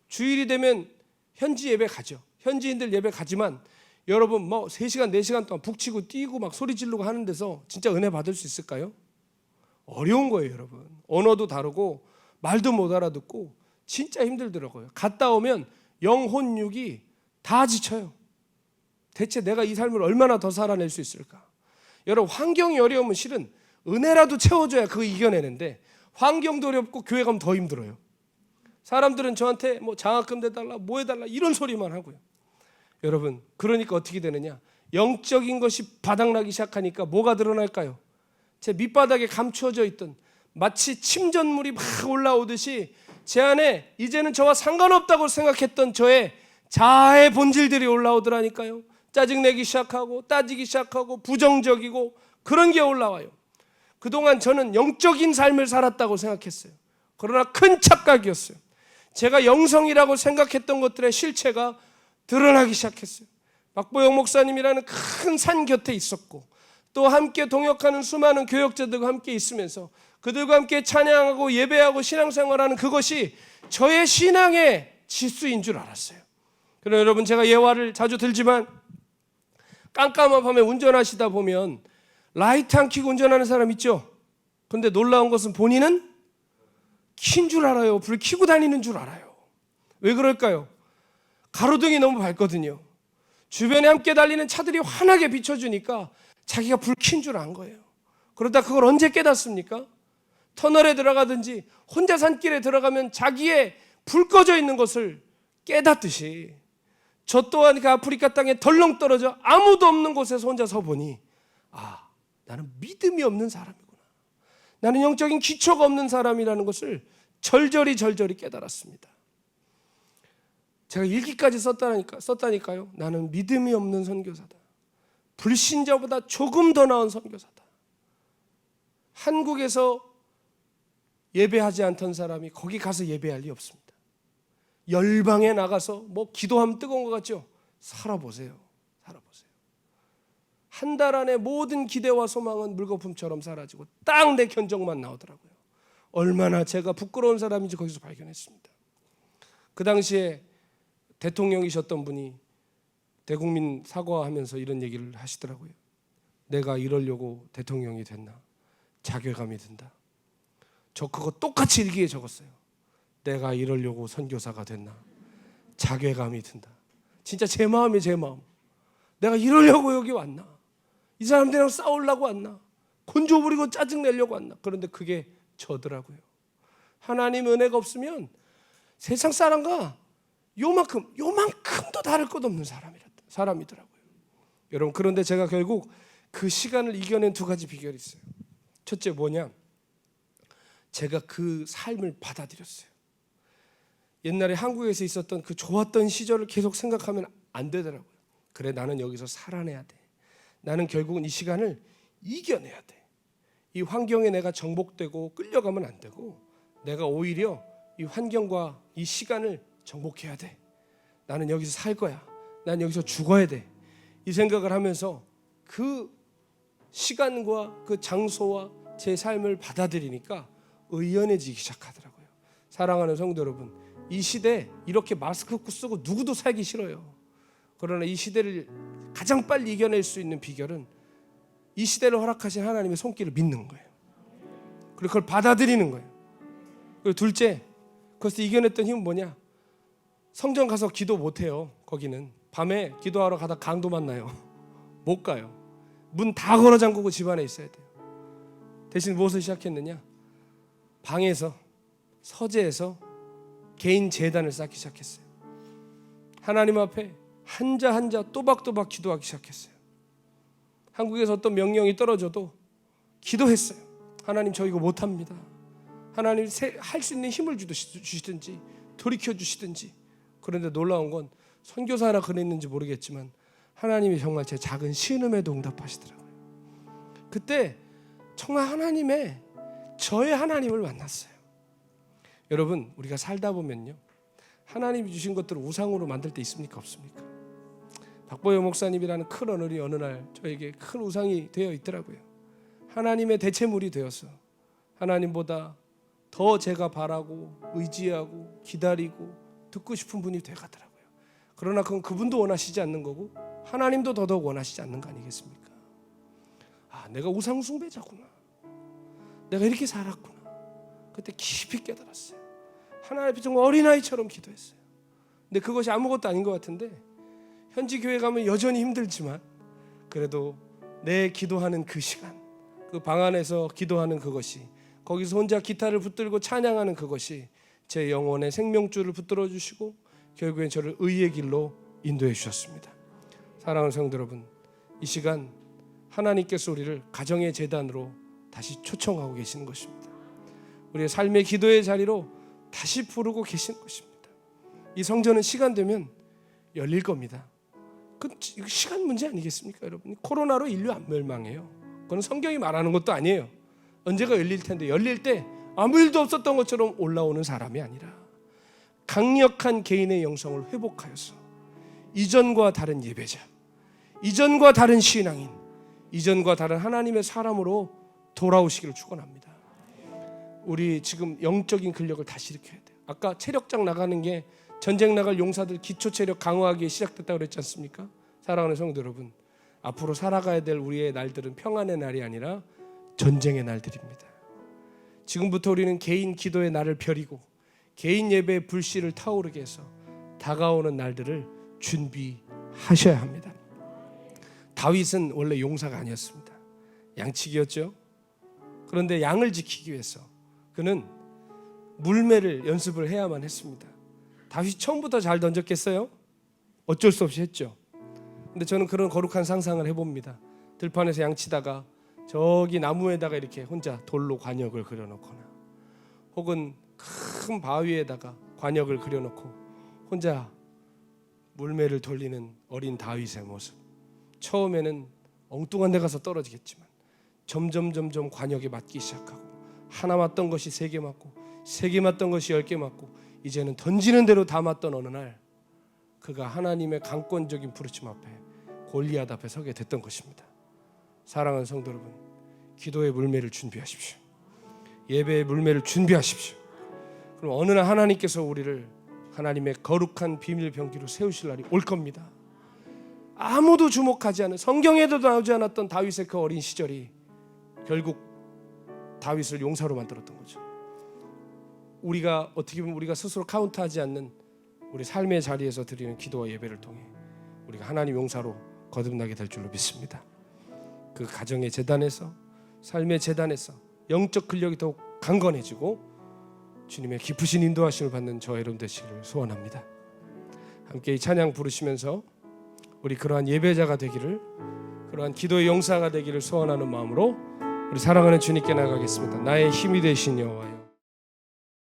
주일이 되면 현지 예배 가죠. 현지인들 예배 가지만 여러분 3시간 4시간 동안 북치고 뛰고 막 소리 지르고 하는 데서 진짜 은혜 받을 수 있을까요? 어려운 거예요, 여러분. 언어도 다르고 말도 못 알아듣고 진짜 힘들더라고요. 갔다 오면 영혼육이 다 지쳐요. 대체 내가 이 삶을 얼마나 더 살아낼 수 있을까? 여러분, 환경이 어려우면 실은 은혜라도 채워줘야 그거 이겨내는데 환경도 어렵고 교회 가면 더 힘들어요. 사람들은 저한테 장학금 대달라 뭐 해달라 이런 소리만 하고요. 여러분, 그러니까 어떻게 되느냐? 영적인 것이 바닥나기 시작하니까 뭐가 드러날까요? 제 밑바닥에 감추어져 있던 마치 침전물이 막 올라오듯이 제 안에 이제는 저와 상관없다고 생각했던 저의 자아의 본질들이 올라오더라니까요. 짜증내기 시작하고 따지기 시작하고 부정적이고 그런 게 올라와요. 그동안 저는 영적인 삶을 살았다고 생각했어요. 그러나 큰 착각이었어요. 제가 영성이라고 생각했던 것들의 실체가 드러나기 시작했어요. 박보영 목사님이라는 큰 산 곁에 있었고 또 함께 동역하는 수많은 교역자들과 함께 있으면서 그들과 함께 찬양하고 예배하고 신앙생활하는 그것이 저의 신앙의 지수인 줄 알았어요. 그러나 여러분, 제가 예화를 자주 들지만 깜깜한 밤에 운전하시다 보면 라이트 안 켜고 운전하는 사람 있죠? 그런데 놀라운 것은 본인은 킨 줄 알아요. 불 켜고 다니는 줄 알아요. 왜 그럴까요? 가로등이 너무 밝거든요. 주변에 함께 달리는 차들이 환하게 비춰주니까 자기가 불 킨 줄 안 거예요. 그러다 그걸 언제 깨닫습니까? 터널에 들어가든지 혼자 산길에 들어가면 자기의 불 꺼져 있는 것을 깨닫듯이 저 또한 그 아프리카 땅에 덜렁 떨어져 아무도 없는 곳에서 혼자 서 보니 나는 믿음이 없는 사람이구나. 나는 영적인 기초가 없는 사람이라는 것을 절절히 깨달았습니다. 제가 일기까지 썼다니까요. 나는 믿음이 없는 선교사다. 불신자보다 조금 더 나은 선교사다. 한국에서 예배하지 않던 사람이 거기 가서 예배할 리 없습니다. 열방에 나가서 기도하면 뜨거운 것 같죠? 살아보세요. 한 달 안에 모든 기대와 소망은 물거품처럼 사라지고 딱 내 견적만 나오더라고요. 얼마나 제가 부끄러운 사람인지 거기서 발견했습니다. 그 당시에 대통령이셨던 분이 대국민 사과하면서 이런 얘기를 하시더라고요. 내가 이러려고 대통령이 됐나? 자괴감이 든다. 저 그거 똑같이 일기에 적었어요. 내가 이러려고 선교사가 됐나? 자괴감이 든다. 진짜 제 마음이 제 마음. 내가 이러려고 여기 왔나? 이 사람들이랑 싸우려고 왔나? 곤조 부리고 짜증내려고 왔나? 그런데 그게 저더라고요. 하나님 은혜가 없으면 세상 사람과 요만큼도 다를 것 없는 사람이더라고요. 여러분, 그런데 제가 결국 그 시간을 이겨낸 2가지 비결이 있어요. 첫째 뭐냐? 제가 그 삶을 받아들였어요. 옛날에 한국에서 있었던 그 좋았던 시절을 계속 생각하면 안 되더라고요. 그래, 나는 여기서 살아내야 돼. 나는 결국은 이 시간을 이겨내야 돼. 이 환경에 내가 정복되고 끌려가면 안 되고 내가 오히려 이 환경과 이 시간을 정복해야 돼. 나는 여기서 살 거야. 난 여기서 죽어야 돼. 이 생각을 하면서 그 시간과 그 장소와 제 삶을 받아들이니까 의연해지기 시작하더라고요. 사랑하는 성도 여러분, 이 시대 이렇게 마스크 쓰고 누구도 살기 싫어요. 그러나 이 시대를 가장 빨리 이겨낼 수 있는 비결은 이 시대를 허락하신 하나님의 손길을 믿는 거예요. 그리고 그걸 받아들이는 거예요. 그리고 둘째, 그것을 이겨냈던 힘은 뭐냐? 성전 가서 기도 못해요. 거기는 밤에 기도하러 가다 강도 만나요. 못 가요. 문 다 걸어 잠그고 집 안에 있어야 돼요. 대신 무엇을 시작했느냐? 방에서, 서재에서 개인 제단을 쌓기 시작했어요. 하나님 앞에 한자 한자 또박또박 기도하기 시작했어요. 한국에서 어떤 명령이 떨어져도 기도했어요. 하나님, 저 이거 못합니다. 하나님 할 수 있는 힘을 주시든지 돌이켜 주시든지. 그런데 놀라운 건 선교사 하나 그랬는지 모르겠지만 하나님이 정말 제 작은 신음에도 응답하시더라고요. 그때 정말 저의 하나님을 만났어요. 여러분, 우리가 살다 보면요, 하나님이 주신 것들을 우상으로 만들 때 있습니까? 없습니까? 박보영 목사님이라는 큰 어른이 어느 날 저에게 큰 우상이 되어 있더라고요. 하나님의 대체물이 되어서 하나님보다 더 제가 바라고 의지하고 기다리고 듣고 싶은 분이 돼가더라고요. 그러나 그건 그분도 원하시지 않는 거고 하나님도 더더욱 원하시지 않는 거 아니겠습니까? 내가 우상 숭배자구나. 내가 이렇게 살았구나. 그때 깊이 깨달았어요. 하나님 앞에 정말 어린아이처럼 기도했어요. 근데 그것이 아무것도 아닌 것 같은데 현지 교회 가면 여전히 힘들지만 그래도 내 기도하는 그 시간, 그 방 안에서 기도하는 그것이, 거기서 혼자 기타를 붙들고 찬양하는 그것이 제 영혼의 생명줄을 붙들어 주시고 결국엔 저를 의의 길로 인도해 주셨습니다. 사랑하는 성도 여러분, 이 시간 하나님께서 우리를 가정의 제단으로 다시 초청하고 계시는 것입니다. 우리의 삶의 기도의 자리로 다시 부르고 계시는 것입니다. 이 성전은 시간 되면 열릴 겁니다. 그 시간 문제 아니겠습니까, 여러분? 코로나로 인류 안 멸망해요. 그건 성경이 말하는 것도 아니에요. 언제가 열릴 텐데, 열릴 때 아무 일도 없었던 것처럼 올라오는 사람이 아니라 강력한 개인의 영성을 회복하여서 이전과 다른 예배자, 이전과 다른 신앙인, 이전과 다른 하나님의 사람으로 돌아오시기를 축원합니다. 우리 지금 영적인 근력을 다시 일으켜야 돼요. 아까 체력장 나가는 게 전쟁 나갈 용사들 기초 체력 강화하기에 시작됐다고 그랬지 않습니까? 사랑하는 성도 여러분, 앞으로 살아가야 될 우리의 날들은 평안의 날이 아니라 전쟁의 날들입니다. 지금부터 우리는 개인 기도의 날을 벼리고 개인 예배의 불씨를 타오르게 해서 다가오는 날들을 준비하셔야 합니다. 다윗은 원래 용사가 아니었습니다. 양치기였죠. 그런데 양을 지키기 위해서 그는 물매를 연습을 해야만 했습니다. 다윗이 처음부터 잘 던졌겠어요? 어쩔 수 없이 했죠. 근데 저는 그런 거룩한 상상을 해봅니다. 들판에서 양치다가 저기 나무에다가 이렇게 혼자 돌로 관역을 그려놓거나 혹은 큰 바위에다가 관역을 그려놓고 혼자 물매를 돌리는 어린 다윗의 모습. 처음에는 엉뚱한 데 가서 떨어지겠지만 점점 관역에 맞기 시작하고 하나 맞던 것이 3개 맞고 3개 맞던 것이 10개 맞고 이제는 던지는 대로 다 맞던 어느 날 그가 하나님의 강권적인 부르심 앞에 골리앗 앞에 서게 됐던 것입니다. 사랑하는 성도 여러분, 기도의 물매를 준비하십시오. 예배의 물매를 준비하십시오. 그럼 어느 날 하나님께서 우리를 하나님의 거룩한 비밀 병기로 세우실 날이 올 겁니다. 아무도 주목하지 않은, 성경에도 나오지 않았던 다윗의 그 어린 시절이 결국 다윗을 용사로 만들었던 거죠. 우리가 어떻게 보면 우리가 스스로 카운트하지 않는 우리 삶의 자리에서 드리는 기도와 예배를 통해 우리가 하나님 용사로 거듭나게 될 줄로 믿습니다. 그 가정의 재단에서, 삶의 재단에서 영적 근력이 더욱 강건해지고 주님의 깊으신 인도하심을 받는 저 여러분 되시기를 소원합니다. 함께 이 찬양 부르시면서 우리 그러한 예배자가 되기를, 그러한 기도의 용사가 되기를 소원하는 마음으로 우리 사랑하는 주님께 나가겠습니다. 나의 힘이 되신 여호와여,